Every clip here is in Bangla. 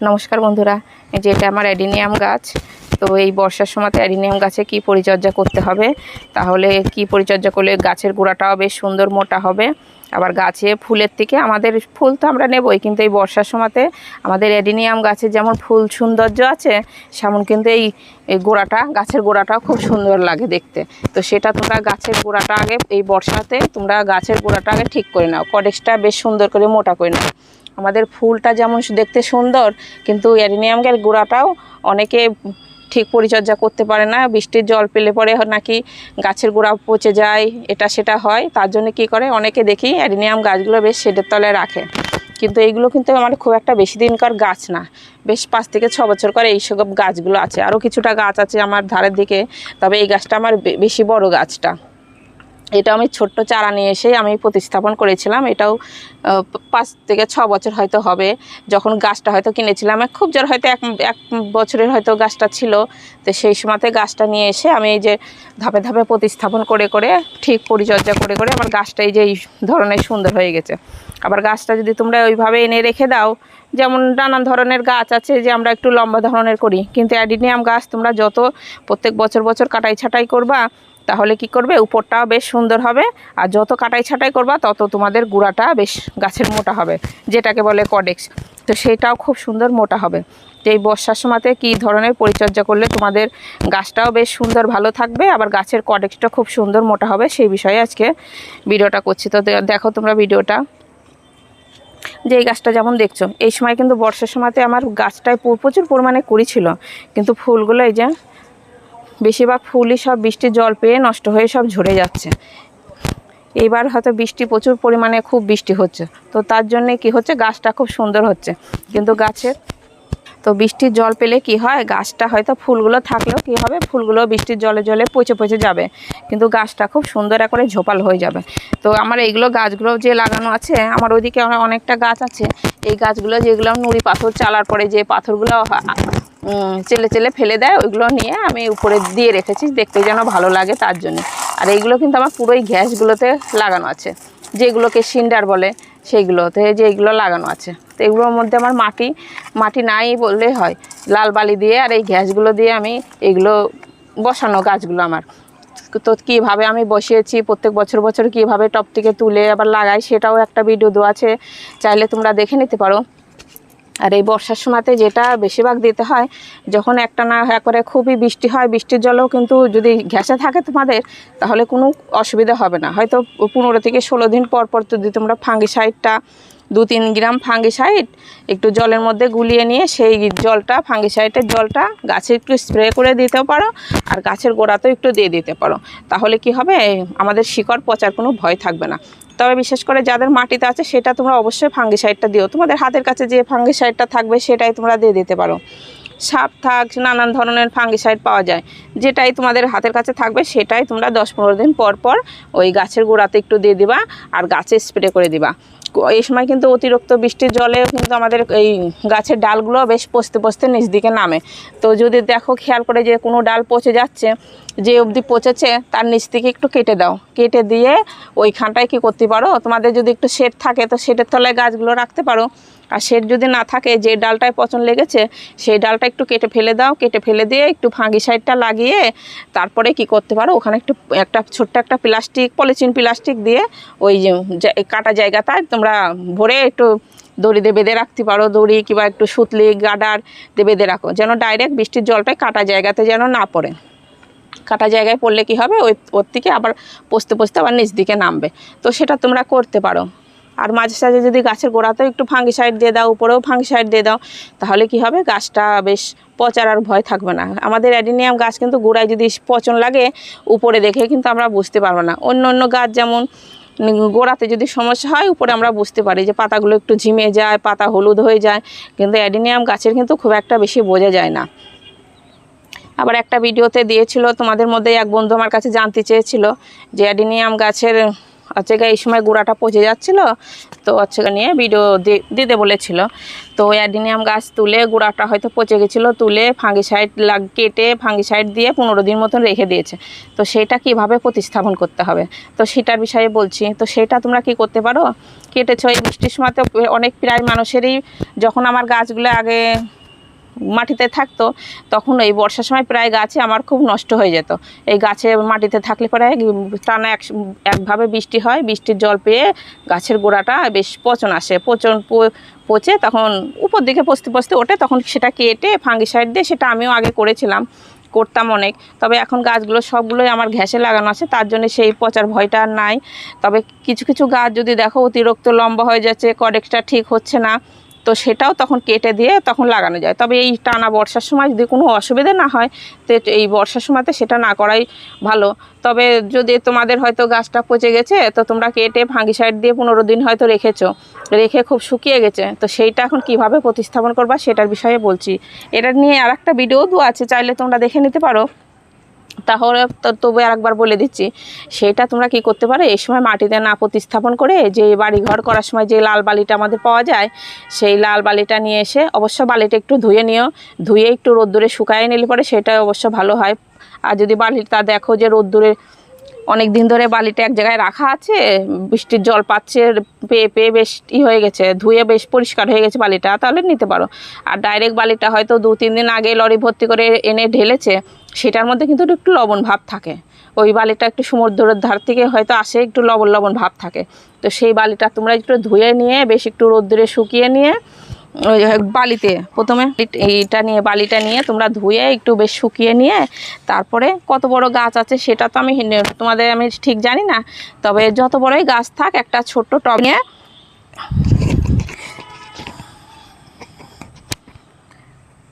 নমস্কার বন্ধুরা, এই যে এটা আমার অ্যাডিনিয়াম গাছ। তো এই বর্ষার সময়তে অ্যাডিনিয়াম গাছে কি পরিচর্যা করতে হবে, তাহলে কি পরিচর্যা করলে গাছের গোড়াটাও বেশ সুন্দর মোটা হবে। আবার গাছে ফুলের থেকে আমাদের ফুল তো আমরা নেবই, কিন্তু এই বর্ষার সময়তে আমাদের অ্যাডিনিয়াম গাছে যেমন ফুল সৌন্দর্য আছে, সেমন কিন্তু এই গোড়াটা, গাছের গোড়াটাও খুব সুন্দর লাগে দেখতে। তো সেটা তোমরা গাছের গোড়াটা আগে এই বর্ষাতে তোমরা গাছের গোড়াটা আগে ঠিক করে নাও, কডেক্সটা বেশ সুন্দর করে মোটা করে নাও। আমাদের ফুলটা যেমন দেখতে সুন্দর, কিন্তু অ্যাডিনিয়ামের গোড়াটাও অনেকে ঠিক পরিচর্যা করতে পারে না। বৃষ্টির জল পেলে পরে নাকি গাছের গোড়া পচে যায়, এটা সেটা হয়। তার জন্য কি করে, অনেকে দেখি অ্যাডিনিয়াম গাছগুলো বেশ শেডের তলায় রাখে, কিন্তু এইগুলো কিন্তু আমার খুব একটা বেশি দিনকার গাছ না, বেশ 5 থেকে 6 বছর করে এইসব গাছগুলো আছে। আরও কিছুটা গাছ আছে আমার ধারের দিকে, তবে এই গাছটা আমার বেশি বড় গাছটা। এটা আমি ছোট্ট চারা নিয়ে এসে আমি প্রতিস্থাপন করেছিলাম। এটাও 5 থেকে 6 বছর হয়তো হবে যখন গাছটা হয়তো কিনেছিলাম। খুব জোর হয়তো এক বছরের হয়তো গাছটা ছিল। তো সেই সময়তে গাছটা নিয়ে এসে আমি এই যে ধাপে ধাপে প্রতিস্থাপন করে করে ঠিক পরিচর্যা করে করে আমার গাছটা এই যে এই ধরনের সুন্দর হয়ে গেছে। আবার গাছটা যদি তোমরা ওইভাবে এনে রেখে দাও, যেমন নানান ধরনের গাছ আছে যে আমরা একটু লম্বা ধরনের করি, কিন্তু অ্যাডিনিয়াম গাছ তোমরা যত প্রত্যেক বছর কাটাই ছাঁটাই করবা, তাহলে কি করবে, উপরটাও বেশ সুন্দর হবে। আর যত কাটাই ছাঁটাই করবা তত তোমাদের গুঁড়াটা বেশ গাছের মোটা হবে, যেটাকে বলে কডেক্স। তো সেইটাও খুব সুন্দর মোটা হবে। তো এই বর্ষার সময়তে কী ধরনের পরিচর্যা করলে তোমাদের গাছটাও বেশ সুন্দর ভালো থাকবে, আবার গাছের কডেক্সটা খুব সুন্দর মোটা হবে, সেই বিষয়ে আজকে ভিডিওটা করছি। তো দেখো তোমরা ভিডিওটা। যে এই গাছটা যেমন দেখছো, এই সময় কিন্তু বর্ষার সময়তে আমার গাছটায় প্রচুর পরিমাণে কুড়ি ছিল, কিন্তু ফুলগুলো এই যে বেশিরভাগ ফুলই সব বৃষ্টির জল পেয়ে নষ্ট হয়ে সব ঝরে যাচ্ছে। এইবার হয়তো বৃষ্টি প্রচুর পরিমাণে খুব বৃষ্টি হচ্ছে, তো তার জন্যে কি হচ্ছে, গাছটা খুব সুন্দর হচ্ছে। কিন্তু গাছের তো বৃষ্টির জল পেলে কি হয়, গাছটা হয়তো ফুলগুলো থাকলেও কি হবে, ফুলগুলো বৃষ্টির জলে জলে পচে পচে যাবে, কিন্তু গাছটা খুব সুন্দর করে ঝোপাল হয়ে যাবে। তো আমার এইগুলো গাছগুলো যে লাগানো আছে, আমার ওইদিকে অনেকটা গাছ আছে। এই গাছগুলো যেগুলো নুড়ি পাথর চালার পরে যে পাথরগুলো চেলে চেলে ফেলে দেয়, ওইগুলো নিয়ে আমি উপরে দিয়ে রেখেছি, দেখতে যেন ভালো লাগে তার জন্য। আর এইগুলো কিন্তু আমার পুরোই গ্যাসগুলোতে লাগানো আছে, যেগুলোকে সিন্ডার বলে, সেইগুলোতে যে এইগুলো লাগানো আছে। তো এগুলোর মধ্যে আমার মাটি নাই বললেই হয়, লাল বালি দিয়ে আর এই গ্যাসগুলো দিয়ে আমি এগুলো বসানো গাছগুলো আমার। তো কীভাবে আমি বসিয়েছি, প্রত্যেক বছর কীভাবে টপ থেকে তুলে আবার লাগাই, সেটাও একটা ভিডিও দেওয়া আছে, চাইলে তোমরা দেখে নিতে পারো। আর এই বর্ষার সময়তে যেটা বেশিরভাগ দিতে হয়, যখন একটা না করে খুবই বৃষ্টি হয়, বৃষ্টির জলেও কিন্তু যদি ঘেঁষে থাকে তোমাদের, তাহলে কোনো অসুবিধা হবে না। হয়তো 15 থেকে 16 দিন পর পর যদি তোমরা ফাঙ্গিসাইডটা 2-3 গ্রাম ফাঙ্গিসাইড একটু জলের মধ্যে গুলিয়ে নিয়ে সেই জলটা, ফাঙ্গিসাইডের জলটা গাছে একটু স্প্রে করে দিতেও পারো, আর গাছের গোড়াতেও একটু দিয়ে দিতে পারো। তাহলে কি হবে, আমাদের শিকড় পচার কোনো ভয় থাকবে না। তবে বিশেষ করে যাদের মাটিতে আছে, সেটা তোমরা অবশ্যই ফাঙ্গিসাইডটা দিও। তোমাদের হাতের কাছে যে ফাঙ্গিসাইডটা থাকবে সেটাই তোমরা দিয়ে দিতে পারো। সাপ থাক, নানান ধরনের ফাঙ্গিসাইড পাওয়া যায়, যেটাই তোমাদের হাতের কাছে থাকবে সেটাই তোমরা 10-15 দিন পর পর ওই গাছের গোড়াতে একটু দিয়ে দিবা, আর গাছে স্প্রে করে দিবা। এই সময় কিন্তু অতিরিক্ত বৃষ্টির জলেও কিন্তু আমাদের এই গাছের ডালগুলো বেশ পচতে পচতে নিচ দিকে নামে। তো যদি দেখো খেয়াল করে যে কোনো ডাল পচে যাচ্ছে, যে অবধি পচেছে তার নিচ থেকে একটু কেটে দাও, কেটে দিয়ে ওইখানটায় কী করতে পারো, তোমাদের যদি একটু শেড থাকে তো শেডের তলায় গাছগুলো রাখতে পারো। আর শেড যদি না থাকে, যে ডালটায় পচন লেগেছে সেই ডালটা একটু কেটে ফেলে দাও, কেটে ফেলে দিয়ে একটু ফাঙ্গিসাইডটা লাগিয়ে তারপরে কি করতে পারো, ওখানে একটা ছোট্ট একটা পলিথিন প্লাস্টিক দিয়ে ওই যে কাটা জায়গাটায় তোমরা ভরে একটু দড়ি দিয়ে বেঁধে রাখতে পারো, দড়ি কিংবা একটু সুতলি গাডার দিয়ে বেঁধে রাখো, যেন ডাইরেক্ট বৃষ্টির জলটাই কাটা জায়গাতে যেন না পড়ে। কাটা জায়গায় পড়লে কি হবে, ওর থেকে আবার পচতে পচতে আবার নিচ দিকে নামবে। তো সেটা তোমরা করতে পারো। আর মাঝে সাঝে যদি গাছের গোড়াতেও একটু ফাঙ্গিসাইড দিয়ে দাও, উপরেও ফাঙ্গিসাইড দিয়ে দাও, তাহলে কি হবে, গাছটা বেশ পচার আর ভয় থাকবে না। আমাদের অ্যাডিনিয়াম গাছ কিন্তু গোড়ায় যদি পচন লাগে, উপরে দেখে কিন্তু আমরা বুঝতে পারবো না। অন্য গাছ যেমন গোড়াতে যদি সমস্যা হয়, উপরে আমরা বুঝতে পারি যে পাতাগুলো একটু ঝিমে যায়, পাতা হলুদ হয়ে যায়, কিন্তু অ্যাডিনিয়াম গাছের কিন্তু খুব একটা বেশি বোঝা যায় না। আবার একটা ভিডিওতে দিয়েছিল, তোমাদের মধ্যে এক বন্ধু আমার কাছে জানতে চেয়েছিল যে অ্যাডিনিয়াম গাছের হচ্ছে এই সময় গুঁড়াটা পচে যাচ্ছিল, তো হচ্ছে নিয়ে ভিডিও দিতে বলেছিল। তো অ্যাডিনিয়াম গাছ তুলে গুঁড়াটা হয়তো পচে গেছিলো, তুলে ফাঙ্গিসাইড কেটে ফাঙ্গিসাইড দিয়ে 15 দিন মতন রেখে দিয়েছে। তো সেটা কিভাবে প্রতিস্থাপন করতে হবে তো সেটার বিষয়ে বলছি। তো সেটা তোমরা কি করতে পারো, কেটেছো এই বৃষ্টির সময় তো অনেক প্রায় মানুষেরই, যখন আমার গাছগুলো আগে মাটিতে থাকতো তখন এই বর্ষার সময় প্রায় গাছে আমার খুব নষ্ট হয়ে যেত। এই গাছে মাটিতে থাকলে পরে টানা একভাবে বৃষ্টি হয়, বৃষ্টির জল পেয়ে গাছের গোড়াটা বেশ পচন আসে, পচে তখন উপর দিকে পচতে পচতে ওঠে, তখন সেটা কেটে ফাঙ্গিসাইড দিয়ে, সেটা আমিও আগে করতাম অনেক। তবে এখন গাছগুলো সবগুলোই আমার ঘ্যাসে লাগানো আছে, তার জন্য সেই পচার ভয়টা আর নাই। তবে কিছু কিছু গাছ যদি দেখো অতিরিক্ত লম্বা হয়ে যাচ্ছে, কডেক্সটা ঠিক হচ্ছে না, তো সেটাও তখন কেটে দিয়ে তখন লাগানো যায়। তবে এই টানা বর্ষার সময় যদি কোনো অসুবিধা না হয় তো এই বর্ষার সময়তে সেটা না করাই ভালো। তবে যদি তোমাদের হয়তো গাছটা পচে গেছে, তো তোমরা কেটে ফাঙ্গিসাইড দিয়ে 15 দিন হয়তো রেখে খুব শুকিয়ে গেছে, তো সেইটা এখন কিভাবে প্রতিস্থাপন করবা সেটার বিষয়ে বলছি। এটা নিয়ে আর একটা ভিডিও দেওয়া আছে, চাইলে তোমরা দেখে নিতে পারো। তাহলে তবু আরেকবার বলে দিচ্ছি, সেটা তোমরা কি করতে পারো, এই সময় মাটিতে না প্রতিস্থাপন করে যে বাড়ি ঘর করার সময় যে লাল বালিটা আমাদের পাওয়া যায়, সেই লাল বালিটা নিয়ে এসে, অবশ্য বালিটা একটু ধুয়ে একটু রোদ্দুরে শুকায় নিলে পরে সেটা অবশ্য ভালো হয়। আর যদি বালিটা দেখো যে রোদ্দুরে অনেক দিন ধরে বালিটা এক জায়গায় রাখা আছে, বৃষ্টির জল পাচ্ছে, পেয়ে বেশ হয়ে গেছে, ধুয়ে বেশ পরিষ্কার হয়ে গেছে বালিটা, তাহলে নিতে পারো। আর ডাইরেক্ট বালিটা হয়তো 2-3 দিন আগে লরি ভর্তি করে এনে ঢেলেছে, সেটার মধ্যে কিন্তু একটু লবণ ভাব থাকে, ওই বালিটা একটু সমুদ্রের ধার থেকে হয়তো আসে, একটু লবণ ভাব থাকে। তো সেই বালিটা তোমরা একটু ধুয়ে নিয়ে বেশ একটু রোদ্দুরে শুকিয়ে নিয়ে বালিতে প্রথমে বালিটা নিয়ে তোমরা ধুয়ে একটু বেশ শুকিয়ে নিয়ে, তারপরে কত বড় গাছ আছে সেটা তো আমি ঠিক জানি না, তবে যত বড়ই গাছ থাক একটা ছোট্ট টব নিয়ে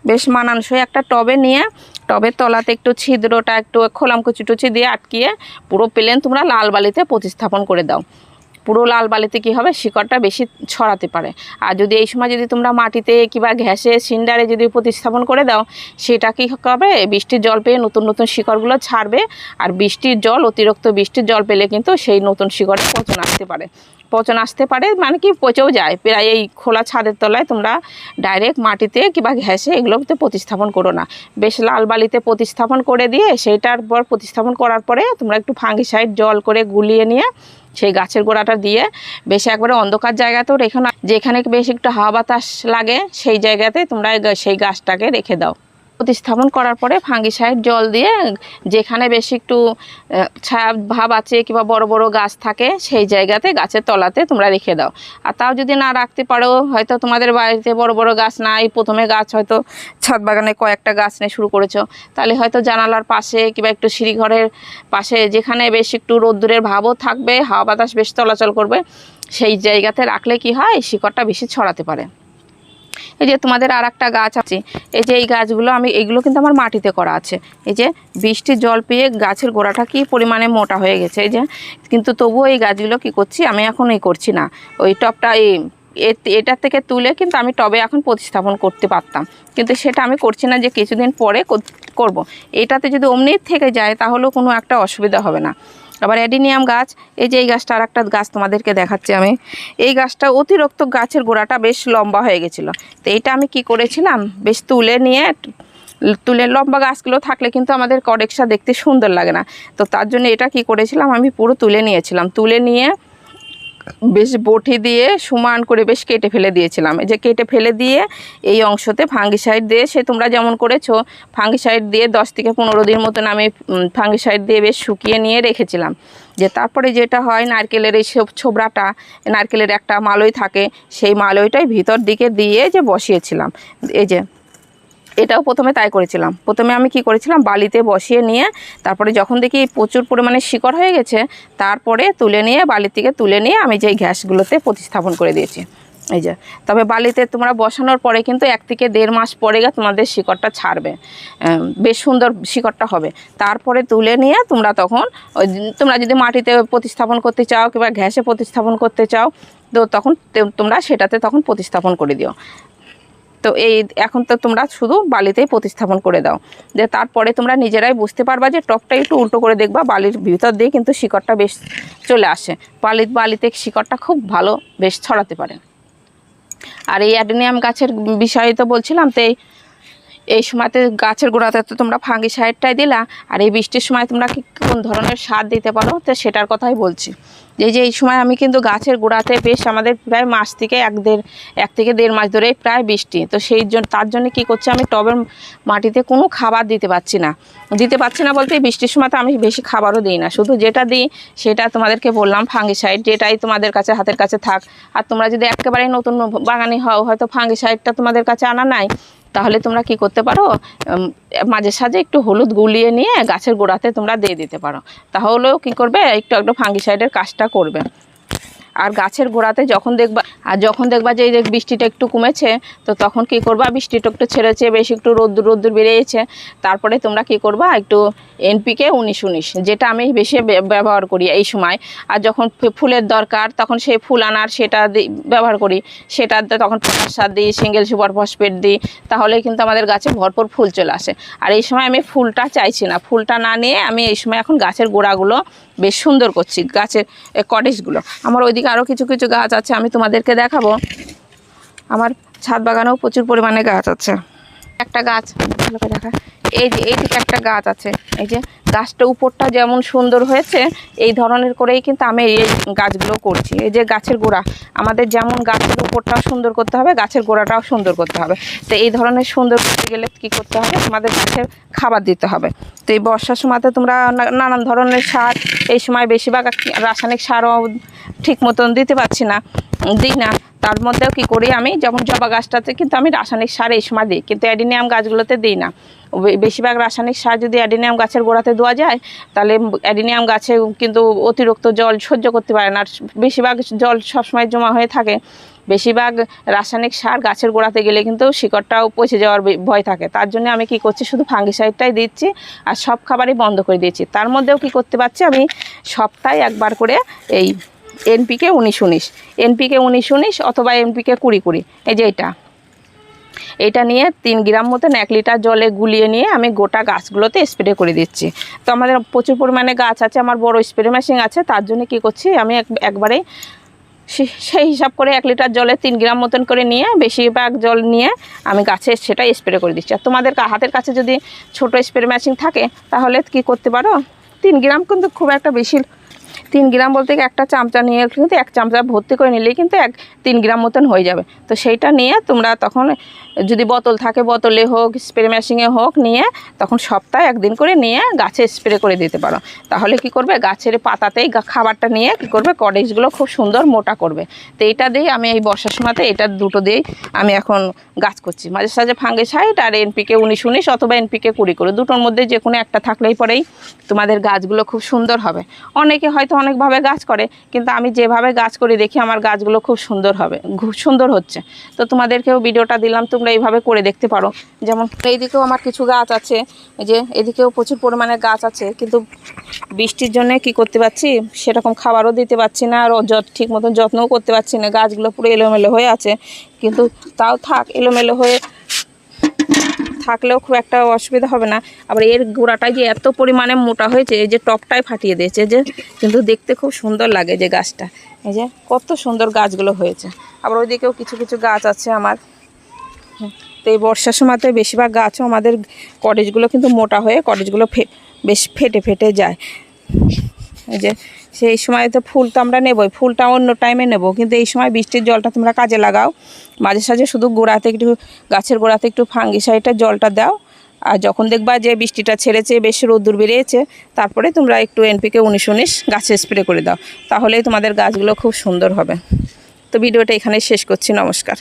বেশ মানানসই একটা টবে নিয়ে, টবের তলাতে একটু ছিদ্রটা একটু খোলাম কুচি দিয়ে আটকিয়ে পুরো প্লেন তোমরা লাল বালিতে প্রতিস্থাপন করে দাও। পুরো লাল বালিতে কী হবে, শিকড়টা বেশি ছড়াতে পারে। আর যদি এই সময় যদি তোমরা মাটিতে কিংবা ঘ্যাসে সিন্ডারে যদি প্রতিস্থাপন করে দাও, সেটা কী হবে, বৃষ্টির জল পেয়ে নতুন নতুন শিকড়গুলো ছাড়বে। আর অতিরিক্ত বৃষ্টির জল পেলে কিন্তু সেই নতুন শিকড়ে পচন আসতে পারে, মানে কি পচেও যায় প্রায়। এই খোলা ছাদের তলায় তোমরা ডাইরেক্ট মাটিতে কিংবা ঘ্যাসে এগুলোতে প্রতিস্থাপন করো না, বেশ লাল বালিতে প্রতিস্থাপন করে দিয়ে সেইটার পর প্রতিস্থাপন করার পরে তোমরা একটু ফাঙ্গিসাইড জল করে গুলিয়ে নিয়ে সেই গাছের গোড়াটা দিয়ে বেশ একবারে অন্ধকার জায়গাতেও রেখো না, যেখানে বেশ একটু হাওয়া বাতাস লাগে সেই জায়গাতে তোমরা সেই গাছটাকে রেখে দাও। প্রতিস্থাপন করার পরে ফাঙ্গিসাইড জল দিয়ে যেখানে বেশি একটু ছায়া ভাব আছে কিংবা বড় বড় গাছ থাকে সেই জায়গাতে গাছের তলাতে তোমরা রেখে দাও। আর তাও যদি না রাখতে পারো, হয়তো তোমাদের বাড়িতে বড় বড় গাছ নাই, প্রথমে গাছ হয়তো ছাদ বাগানে কয়েকটা গাছ নিয়ে শুরু করেছো, তাহলে হয়তো জানালার পাশে কিংবা একটু সিঁড়িঘরের পাশে যেখানে বেশ একটু রোদ্দুরের ভাবও থাকবে, হাওয়া বাতাস বেশ চলাচল করবে, সেই জায়গাতে রাখলে কি হয়, শিকড়টা বেশি ছড়াতে পারে। এই যে তোমাদের আর একটা গাছ আছে, এই যে এই গাছগুলো এইগুলো কিন্তু আমার মাটিতে করা আছে। এই যে বৃষ্টির জল পেয়ে গাছের গোড়াটা কি পরিমাণে মোটা হয়ে গেছে, এই যে, কিন্তু তবুও এই গাছগুলো কি করছি আমি এখন করছি না, ওই টবটা এটার থেকে তুলে কিন্তু আমি টবে এখন প্রতিস্থাপন করতে পারতাম, কিন্তু সেটা আমি করছি না, যে কিছুদিন পরে করব। এটাতে যদি অমনি থেকে যায় তাহলেও কোনো একটা অসুবিধা হবে না। আবার অ্যাডিনিয়াম গাছ, এই যে এই গাছটা আর একটা গাছ তোমাদেরকে দেখাচ্ছি আমি, এই গাছটা অতিরিক্ত গাছের গোড়াটা বেশ লম্বা হয়ে গেছিলো, তো এইটা আমি কি করেছিলাম, বেশ তুলে লম্বা গাছগুলো থাকলে কিন্তু আমাদের কডেক্সটা দেখতে সুন্দর লাগে না, তো তার জন্য এটা কি করেছিলাম, আমি পুরো তুলে নিয়ে বেশ বটি দিয়ে সমান করে বেশ কেটে ফেলে দিয়েছিলাম। এই যে কেটে ফেলে দিয়ে এই অংশতে ফাঙ্গিসাইড দিয়ে, সে তোমরা যেমন করেছো ফাঙ্গিসাইড দিয়ে 10 থেকে 15 দিন মতন আমি ফাঙ্গিসাইড দিয়ে বেশ শুকিয়ে নিয়ে রেখেছিলাম। যে তারপরে যেটা হয়, নারকেলের এই সব ছোবড়াটা, নারকেলের একটা মালই থাকে, সেই মালইটাই ভিতর দিকে দিয়ে যে বসিয়েছিলাম। এই যে এটাও প্রথমে তাই করেছিলাম, প্রথমে আমি কি করেছিলাম, বালিতে বসিয়ে নিয়ে তারপরে যখন দেখি প্রচুর পরিমাণে শিকড় হয়ে গেছে, তারপরে বালির থেকে তুলে নিয়ে আমি যেই গ্যাসগুলোতে প্রতিস্থাপন করে দিয়েছি। এই যে, তবে বালিতে তোমরা বসানোর পরে কিন্তু 1 থেকে 1.5 মাস পরে তোমাদের শিকড়টা ছাড়বে, বেশ সুন্দর শিকড়টা হবে। তারপরে তুলে নিয়ে তোমরা যদি মাটিতে প্রতিস্থাপন করতে চাও কিংবা ঘ্যাসে প্রতিস্থাপন করতে চাও, তো তখন তোমরা সেটাতে প্রতিস্থাপন করে দিও। তো এই এখন তো তোমরা শুধু বালিতেই প্রতিস্থাপন করে দাও, যে তারপরে তোমরা নিজেরাই বুঝতে পারবা যে টবটা একটু উল্টো করে দেখবা, বালির ভিতর দিয়ে কিন্তু শিকড়টা বেশ চলে আসে। বালিতে শিকড়টা খুব ভালো বেশ ছড়াতে পারে। আর এই অ্যাডেনিয়াম গাছের বিষয়ে তো বলছিলাম, তো এই সময়তে গাছের গোড়াতে তো তোমরা ফাঙ্গিসাইডটাই দিলা, আর এই বৃষ্টির সময় তোমরা কোন ধরনের সার দিতে পারো তো সেটার কথাই বলছি। এই সময় আমি কিন্তু গাছের গোড়াতে বেশ আমাদের প্রায় মাস থেকে এক থেকে দেড় মাস ধরে প্রায় বৃষ্টি, তো তার জন্য কি করছি, আমি টবের মাটিতে কোনো খাবার দিতে পারছি না বলতে বৃষ্টির সময় তো আমি বেশি খাবারও দিই না, শুধু যেটা দিই সেটা তোমাদেরকে বললাম ফাঙ্গিসাইড, যেটাই তোমাদের কাছে হাতের কাছে থাক। আর তোমরা যদি একেবারে নতুন বাগানি হও, হয়তো ফাঙ্গিসাইডটা তোমাদের কাছে আনা নাই, তাহলে তোমরা কি করতে পারো, মাঝে সাঝে একটু হলুদ গুলিয়ে নিয়ে গাছের গোড়াতে তোমরা দিয়ে দিতে পারো, তাহলেও কি করবে, একটু ফাঙ্গিসাইডের কাজটা করবে। আর গাছের গোড়াতে যখন দেখবা যে এই বৃষ্টিটা একটু কমেছে, তো তখন কি করবা, বৃষ্টিটা একটু ছেড়েছে, বেশি একটু রোদ্দুর বেরিয়েছে, তারপরে তোমরা কি করবা, একটু NPK 19-19 যেটা আমি বেশি ব্যবহার করি এই সময়। আর যখন ফুলের দরকার তখন সেই ফুল আনার সেটা ব্যবহার করি, সেটাতে তখন পটাশ সার দিই, সিঙ্গেল সুপার ফসফেট দিই, তাহলে কিন্তু আমাদের গাছে ভরপুর ফুল চলে আসে। আর এই সময় আমি ফুলটা চাইছি না, ফুলটা না নিয়ে আমি এই সময় এখন গাছের গোড়াগুলো বেশ সুন্দর করছি, গাছের কটেজগুলো। আমার ওইদিকে আরও কিছু কিছু গাছ আছে, আমি তোমাদেরকে দেখাবো। আমার ছাদ বাগানেও প্রচুর পরিমাণে গাছ আছে। একটা গাছ ভালো করে দেখা, এইদিকে একটা গাছ আছে, এই যে গাছটা উপরটা যেমন সুন্দর হয়েছে, এই ধরনের করেই কিন্তু আমি এই গাছগুলো করছি। এই যে গাছের গোড়া, আমাদের যেমন গাছের উপরটাও সুন্দর করতে হবে, গাছের গোড়াটাও সুন্দর করতে হবে। তো এই ধরনের সুন্দর করতে গেলে কী করতে হবে, আমাদের গাছের খাবার দিতে হবে। তো এই বর্ষার সময়তে তোমরা নানান ধরনের সার, এই সময় বেশিরভাগ রাসায়নিক সারও ঠিক মতন দিতে পারছি না, দিই না। তার মধ্যেও কি করি, আমি যেমন জবা গাছটাতে কিন্তু আমি রাসায়নিক সার এই সময় দিই, কিন্তু অ্যাডিনিয়াম গাছগুলোতে দিই না। বেশিরভাগ রাসায়নিক সার যদি অ্যাডিনিয়াম গাছের গোড়াতে দেওয়া যায়, তাহলে অ্যাডিনিয়াম গাছে কিন্তু অতিরিক্ত জল সহ্য করতে পারে না, আর বেশিরভাগ জল সবসময় জমা হয়ে থাকে। বেশিরভাগ রাসায়নিক সার গাছের গোড়াতে গেলে কিন্তু শিকড়টাও পচে যাওয়ার ভয় থাকে। তার জন্য আমি কি করছি, শুধু ফাঙ্গিসাইডটাই দিচ্ছি, আর সব খাবারই বন্ধ করে দিয়েছি। তার মধ্যেও কি করতে পারছি, আমি সপ্তাহে একবার করে এই NPK 19-19 অথবা NPK 20-20, এই যে এটা নিয়ে 3 গ্রাম মতন 1 লিটার জলে গুলিয়ে নিয়ে আমি গোটা গাছগুলোতে স্প্রে করে দিচ্ছি। তো আমাদের প্রচুর পরিমাণে গাছ আছে, আমার বড় স্প্রে মেশিন আছে, তার জন্য কি করছি, আমি একবারে সেই হিসাব করে 1 লিটার জলে 3 গ্রাম মতন করে নিয়ে, বেশিরভাগ জল নিয়ে আমি গাছে সেটা স্প্রে করে দিচ্ছি। আর তোমাদের হাতের কাছে যদি ছোট স্প্রে মেশিন থাকে, তাহলে কি করতে পারো, 3 গ্রাম কিন্তু খুব একটা বেশি, 3 গ্রাম বলতে একটা চামচা নিয়ে কিন্তু 1 চামচা ভর্তি করে নিলেই কিন্তু 3 গ্রাম মতন হয়ে যাবে। তো সেইটা নিয়ে তোমরা তখন যদি বোতল থাকে, বোতলে হোক স্প্রে মেশিনে হোক, নিয়ে তখন সপ্তাহে 1 দিন করে নিয়ে গাছে স্প্রে করে দিতে পারো। তাহলে কি করবে, গাছের পাতাতেই খাবারটা নিয়ে কি করবে, কটেজগুলো খুব সুন্দর মোটা করবে। তো এইটা দিয়েই আমি এই বর্ষার সময়তে এটা দুটো দিয়েই আমি এখন গাছ করছি। মাঝে সাঝে ফাঙ্গিসাইড আর NPK 19-19 অথবা NPK 20-20, দুটোর মধ্যে যে কোনো একটা থাকলেই পরেই তোমাদের গাছগুলো খুব সুন্দর হবে। অনেকে হয়তো অনেকভাবে গাছ করে, কিন্তু আমি যেভাবে গাছ করে দেখি আমার গাছগুলো খুব সুন্দর হচ্ছে। তো তোমাদেরকেও ভিডিওটা দিলাম, তোমরা এইভাবে করে দেখতে পারো। যেমন এইদিকেও আমার কিছু গাছ আছে, এই যে এদিকেও প্রচুর পরিমাণে গাছ আছে, কিন্তু বৃষ্টির জন্য কি করতে পারছি, সেরকম খাবারও দিতে পারছি না, আর ঠিক মতন যত্নও করতে পারছি না। গাছগুলো পুরো এলোমেলো হয়ে আছে, কিন্তু তাও থাক, এলোমেলো হয়ে থাকলেও খুব একটা অসুবিধা হবে না। আবার এর গোড়াটা যে এত পরিমাণে মোটা হয়েছে, এই যে টপটাই ফাটিয়ে দিয়েছে, যে কিন্তু দেখতে খুব সুন্দর লাগে যে গাছটা, এই যে কত সুন্দর গাছগুলো হয়েছে। আবার ওইদিকেও কিছু কিছু গাছ আছে আমার। তো এই বর্ষার সময়তে বেশিরভাগ গাছও আমাদের কটেজগুলো কিন্তু মোটা হয়ে কটেজগুলো বেশ ফেটে যায়। এই যে সেই সময় তো ফুল তো আমরা নেবই, ফুলটা অন্য টাইমে নেব, কিন্তু এই সময় বৃষ্টির জলটা তোমরা কাজে লাগাও। মাঝে সাঝে শুধু গাছের গোড়াতে একটু ফাঙ্গিসাইডের জলটা দাও। আর যখন দেখবা যে বৃষ্টিটা ছেড়েছে, বেশি রোদ্দুর বেরিয়েছে, তারপরে তোমরা একটু NPK 19-19 গাছে স্প্রে করে দাও, তাহলেই তোমাদের গাছগুলো খুব সুন্দর হবে। তো ভিডিওটা এখানে শেষ করছি, নমস্কার।